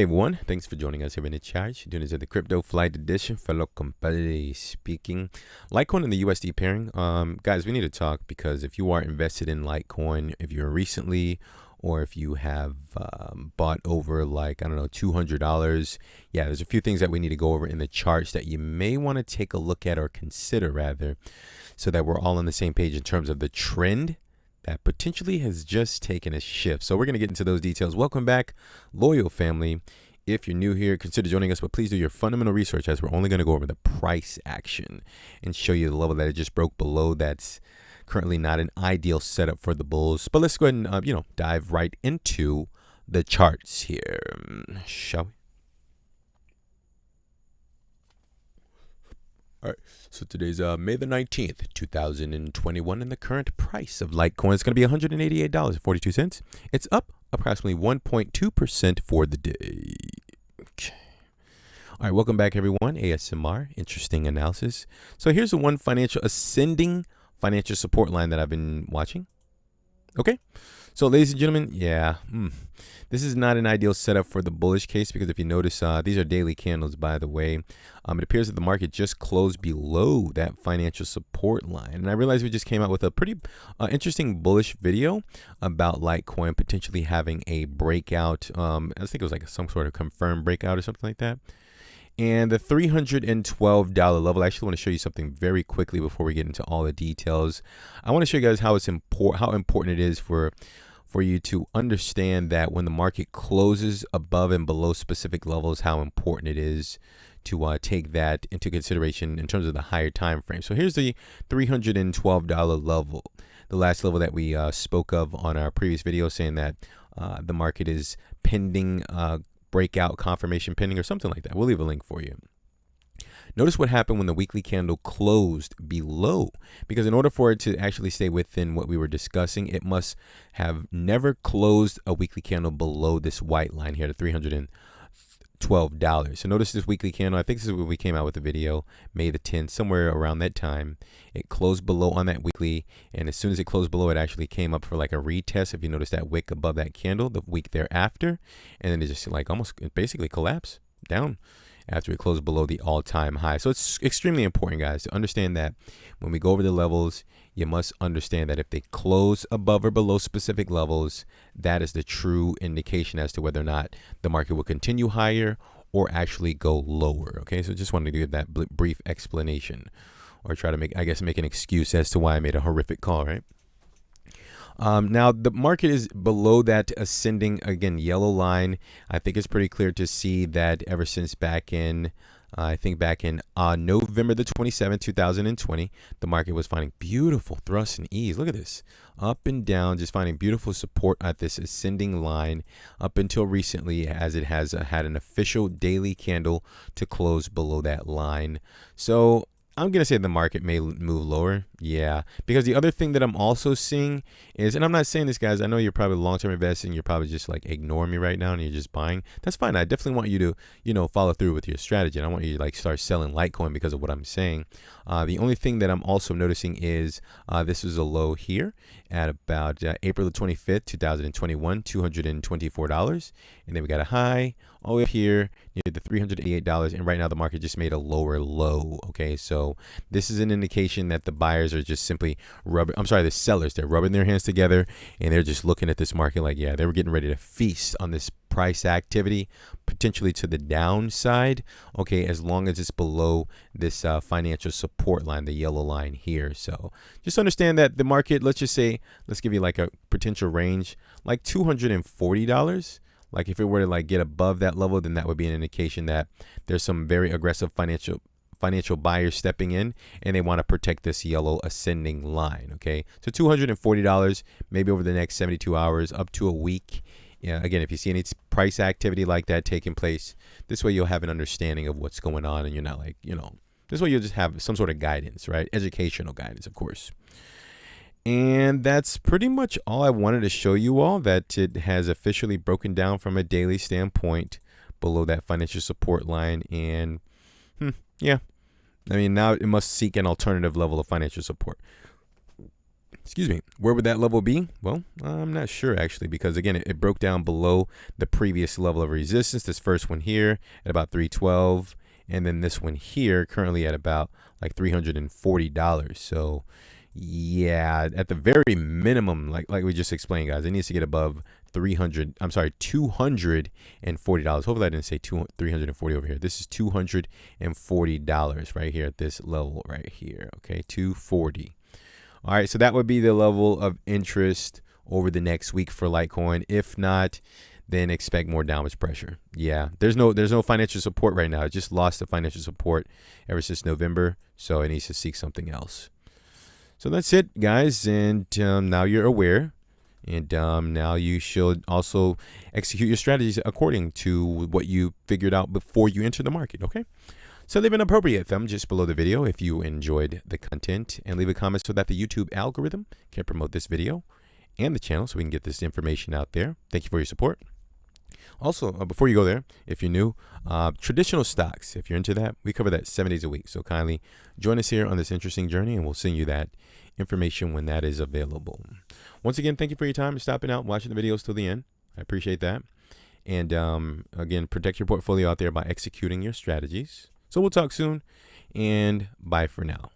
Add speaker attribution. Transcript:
Speaker 1: Hey everyone, thanks for joining us here in the charge. Doing this at the Crypto Flight Edition, fellow competitive speaking. Litecoin and the USD pairing. Guys, we need to talk because if you are invested in Litecoin, if you're recently or if you have bought over like, I don't know, $200, yeah, there's a few things that we need to go over in the charts that you may want to take a look at or consider rather, so that we're all on the same page in terms of the trend that potentially has just taken a shift. So we're going to get into those details. Welcome back, loyal family. If you're new here, consider joining us, but please do your fundamental research as we're only going to go over the price action and show you the level that it just broke below. That's currently not an ideal setup for the bulls. But let's go ahead and, dive right into the charts here, shall we? All right, so today's May the 19th, 2021, and the current price of Litecoin is going to be $188.42. It's up approximately 1.2% for the day. Okay. All right, welcome back, everyone. ASMR, interesting analysis. So here's the one ascending financial support line that I've been watching. Okay, so ladies and gentlemen, yeah, this is not an ideal setup for the bullish case because if you notice, these are daily candles, by the way. It appears that the market just closed below that financial support line. And I realize we just came out with a pretty interesting bullish video about Litecoin potentially having a breakout. I think it was like some sort of confirmed breakout or something like that. And the $312 level, I actually want to show you something very quickly before we get into all the details. I want to show you guys how important it is for you to understand that when the market closes above and below specific levels, how important it is to take that into consideration in terms of the higher time frame. So here's the $312 level, the last level that we spoke of on our previous video, saying that the market is pending breakout confirmation pending or something like that. We'll leave a link for you. Notice what happened when the weekly candle closed below, because in order for it to actually stay within what we were discussing, it must have never closed a weekly candle below this white line here, the $312. So notice this weekly candle. I think this is when we came out with the video, May the 10th, somewhere around that time. It closed below on that weekly, and as soon as it closed below, it actually came up for like a retest. If you notice that wick above that candle the week thereafter, and then it just like it basically collapsed down after it closed below the all-time high. So it's extremely important, guys, to understand that when we go over the levels, you must understand that if they close above or below specific levels, that is the true indication as to whether or not the market will continue higher or actually go lower. Okay, so just wanted to give that brief explanation, or try to make an excuse as to why I made a horrific call, right? Now the market is below that ascending, again, yellow line. I think it's pretty clear to see that ever since back in, November the 27th, 2020, the market was finding beautiful thrusts and ease. Look at this, up and down, just finding beautiful support at this ascending line up until recently, as it has had an official daily candle to close below that line. So I'm going to say the market may move lower. Yeah, because the other thing that I'm also seeing is, and I'm not saying this, guys, I know you're probably long-term investing, you're probably just like ignoring me right now and you're just buying. That's fine. I definitely want you to, follow through with your strategy. And I want you to like start selling Litecoin because of what I'm saying. The only thing that I'm also noticing is this is a low here at about April the 25th, 2021, $224. And then we got a high all the way up here near the $388. And right now the market just made a lower low. Okay, so this is an indication that the buyers are just simply the sellers, they're rubbing their hands together and they're just looking at this market like, yeah, they were getting ready to feast on this price activity, potentially to the downside, okay, as long as it's below this financial support line, the yellow line here. So just understand that the market, let's give you like a potential range, like $240. Like if it were to like get above that level, then that would be an indication that there's some very aggressive financial buyers stepping in and they want to protect this yellow ascending line. Okay, so $240 maybe over the next 72 hours up to a week. Yeah, again, if you see any price activity like that taking place, this way you'll have an understanding of what's going on, and you're not like, this way you'll just have some sort of guidance, right? Educational guidance, of course. And that's pretty much all I wanted to show you all, that it has officially broken down from a daily standpoint below that financial support line. And yeah, I mean, now it must seek an alternative level of financial support. excuse me, where would that level be? Well, I'm not sure actually, because again, it broke down below the previous level of resistance. This first one here at about 312, and then this one here currently at about like $340. So yeah, at the very minimum, like we just explained, guys, it needs to get above $240. Hopefully I didn't say 340 over here. This is $240 right here at this level right here. Okay, 240. All right, so that would be the level of interest over the next week for Litecoin. If not, then expect more downward pressure. Yeah, there's no financial support right now. It just lost the financial support ever since November, so it needs to seek something else. So that's it, guys, and now you're aware, and now you should also execute your strategies according to what you figured out before you enter the market, okay? So leave an appropriate thumb just below the video if you enjoyed the content, and leave a comment so that the YouTube algorithm can promote this video and the channel so we can get this information out there. Thank you for your support. Also, before you go there, if you're new, traditional stocks, if you're into that, we cover that 7 days a week. So kindly join us here on this interesting journey, and we'll send you that information when that is available. Once again, thank you for your time and stopping out, watching the videos till the end. I appreciate that. And again, protect your portfolio out there by executing your strategies. So we'll talk soon, and bye for now.